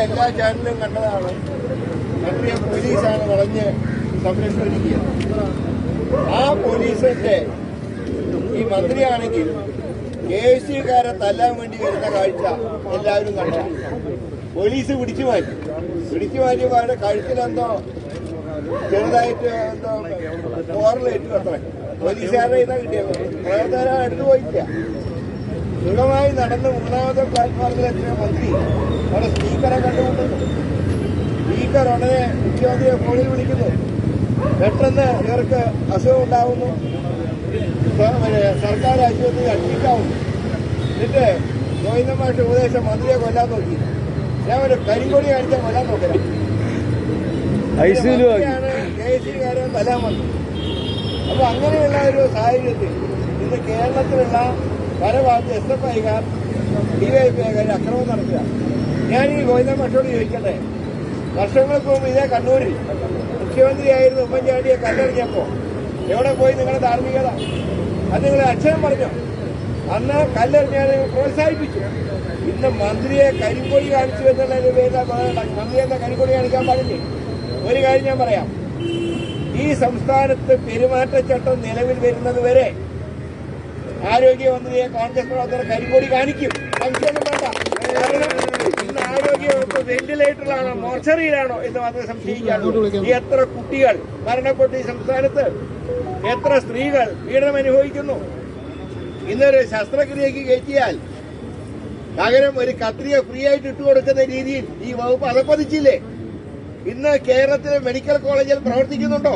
എല്ലാ ചാനലിലും കണ്ടതാണ്. മന്ത്രിയെ പോലീസാണ് വളഞ്ഞ് സംരക്ഷിച്ചിരിക്കുക. ആ പോലീസിന്റെ ഈ മന്ത്രിയാണെങ്കിൽ KSUകാരെ തല്ലാൻ വേണ്ടി വരുന്ന കാഴ്ച എല്ലാവരും കണ്ടതാണ്. പോലീസ് പിടിച്ചു മാറ്റിയപ്പോൾ അവരുടെ കഴുത്തിലെന്തോ ചെറുതായിട്ട് എന്തോ പോറലേറ്റു അത്ര. പോലീസുകാരുടെ ഇതാ കിട്ടിയത്. പ്രവർത്തകരെ അടുത്ത് പോയില്ല. സുഖമായി നടന്ന് 3ാമത്തെ പ്ലാറ്റ്ഫോമിലെത്തിയ മന്ത്രി അവിടെ സ്പീക്കറെ കണ്ടുമുട്ടുന്നു. സ്പീക്കർ ഉടനെ മുഖ്യമന്ത്രിയെ ഫോണിൽ വിളിക്കുന്നു. പെട്ടെന്ന് ഇവർക്ക് അസുഖം ഉണ്ടാവുന്നു. സർക്കാർ ആശുപത്രി അഡ്മിറ്റാവുന്നു. എന്നിട്ട് ഗോവിന്ദൻ മാഷ് ഉപദേശം മന്ത്രിയെ കൊല്ലാൻ നോക്കി. ഞാൻ ഒരു കരിങ്കൊടി കാണിച്ചാൽ കൊല്ലാൻ നോക്കലാണ്. KSUകാരെ തല്ലാൻ വന്നു. അപ്പൊ അങ്ങനെയുള്ള ഒരു സാഹചര്യത്തിൽ ഇന്ന് കേരളത്തിലുള്ള പല ഭാഗത്ത് SFIക്കാർ DYFIക്കാർ അക്രമം നടത്തുക. ഞാൻ ഈ ഗോവിന്ദൻ മാഷോട് ചോദിക്കട്ടെ, വർഷങ്ങൾക്ക് മുമ്പ് ഇതേ കണ്ണൂരിൽ മുഖ്യമന്ത്രിയായിരുന്നു ഉമ്മൻചാണ്ടിയെ കല്ലെറിഞ്ഞപ്പോ എവിടെ പോയി നിങ്ങളുടെ ധാർമ്മികത? അത് നിങ്ങൾ അക്ഷരം പറഞ്ഞോ? അന്ന് കല്ലെറിഞ്ഞാൽ നിങ്ങൾ പ്രോത്സാഹിപ്പിച്ചു. ഇന്ന് മന്ത്രിയെ കരിങ്കൊടി കാണിച്ചു എന്നുള്ളതിന്റെ പേരിലാണ് മന്ത്രി എന്താ കരിങ്കൊടി കാണിക്കാൻ പാടില്ലേ? ഒരു കാര്യം ഞാൻ പറയാം, ഈ സംസ്ഥാനത്ത് പെരുമാറ്റച്ചട്ടം നിലവിൽ വരുന്നത് വരെ ആരോഗ്യമന്ത്രിയെ കോൺഗ്രസ് പ്രവർത്തകർ കരിങ്കൊടി കാണിക്കും. സംശയമൊന്നും വേണ്ട. കാരണം ഇന്ന് ആരോഗ്യവകുപ്പ് വെന്റിലേറ്ററിലാണോ മോർച്ചറിയിലാണോ എന്ന് മാത്രമേ സംശയിക്കാറുള്ളൂ. ഈ എത്ര കുട്ടികൾ മരണപ്പെട്ടു ഈ സംസ്ഥാനത്ത്, എത്ര സ്ത്രീകൾ പീഡനം അനുഭവിക്കുന്നു. ഇന്നൊരു ശസ്ത്രക്രിയക്ക് കയറ്റിയാൽ പകരം ഒരു കത്രിക ഫ്രീ ആയിട്ട് ഇട്ടുകൊടുക്കുന്ന രീതിയിൽ ഈ വകുപ്പ് അധപ്പതിച്ചില്ലേ? ഇന്ന് കേരളത്തിലെ മെഡിക്കൽ കോളേജിൽ പ്രവർത്തിക്കുന്നുണ്ടോ?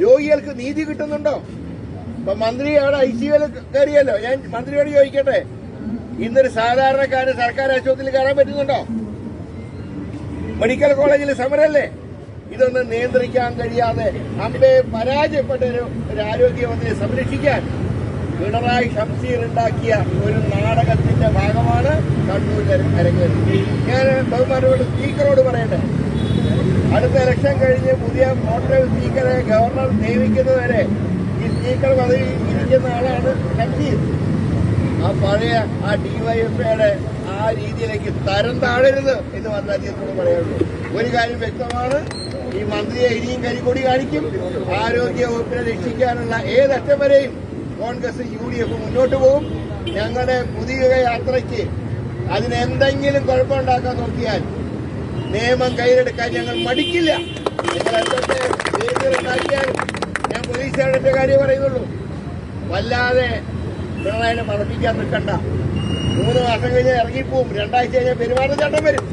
രോഗികൾക്ക് നീതി കിട്ടുന്നുണ്ടോ? ഇപ്പൊ മന്ത്രി അവിടെ ICUവിൽ കയറിയല്ലോ. ഞാൻ മന്ത്രിയോട് ചോദിക്കട്ടെ, ഇന്നൊരു സാധാരണക്കാരന് സർക്കാർ ആശുപത്രിയിൽ കയറാൻ പറ്റുന്നുണ്ടോ? മെഡിക്കൽ കോളേജിൽ സമരല്ലേ? ഇതൊന്നും നിയന്ത്രിക്കാൻ കഴിയാതെ അമ്പേ പരാജയപ്പെട്ട ഒരു ആരോഗ്യമന്ത്രിയെ സംരക്ഷിക്കാൻ പിണറായി ഷംസീർ ഉണ്ടാക്കിയ ഒരു നാടകത്തിന്റെ ഭാഗമാണ് കണ്ണൂരിൽ അരങ്ങേറി. ഞാൻ ബഹുമാനോട് സ്പീക്കറോട് പറയട്ടെ, അടുത്ത ഇലക്ഷൻ കഴിഞ്ഞ് പുതിയ മോട്ടോർ സ്പീക്കറെ ഗവർണർ നിയമിക്കുന്നതുവരെ ഈ സ്പീക്കർ പദവി ഇരിക്കുന്ന ആളാണ് ഷംസീർ. ആ പഴയ DYFIയുടെ ആ രീതിയിലേക്ക് തരം താഴരുത് എന്ന് വന്ന അദ്ദേഹത്തോട് പറയാനുള്ളൂ. ഒരു കാര്യം വ്യക്തമാണ്, ഈ മന്ത്രിയെ ഇനിയും കരിക്കൊടി കാണിക്കും. ആരോഗ്യ വകുപ്പിനെ രക്ഷിക്കാനുള്ള ഏതറ്റം വരെയും കോൺഗ്രസ് UDF മുന്നോട്ട് പോകും. ഞങ്ങളുടെ പുതിയ യാത്രയ്ക്ക് അതിനെന്തെങ്കിലും കുഴപ്പമുണ്ടാക്കാൻ നോക്കിയാൽ നിയമം കയ്യിലെടുക്കാൻ ഞങ്ങൾ മടിക്കില്ല. നിങ്ങൾ എന്തൊക്കെ ഉണ്ടാക്കിയാലും ഞാൻ പോലീസുകാരുടെ കാര്യം പറയുന്നുള്ളൂ. വല്ലാതെ പിണറായിനെ മറപ്പിക്കാൻ നിൽക്കണ്ട. 3 മാസം കഴിഞ്ഞാൽ ഇറങ്ങിപ്പോവും. 2 ആഴ്ച കഴിഞ്ഞാൽ പെരുമാറ്റച്ചട്ടം വരും.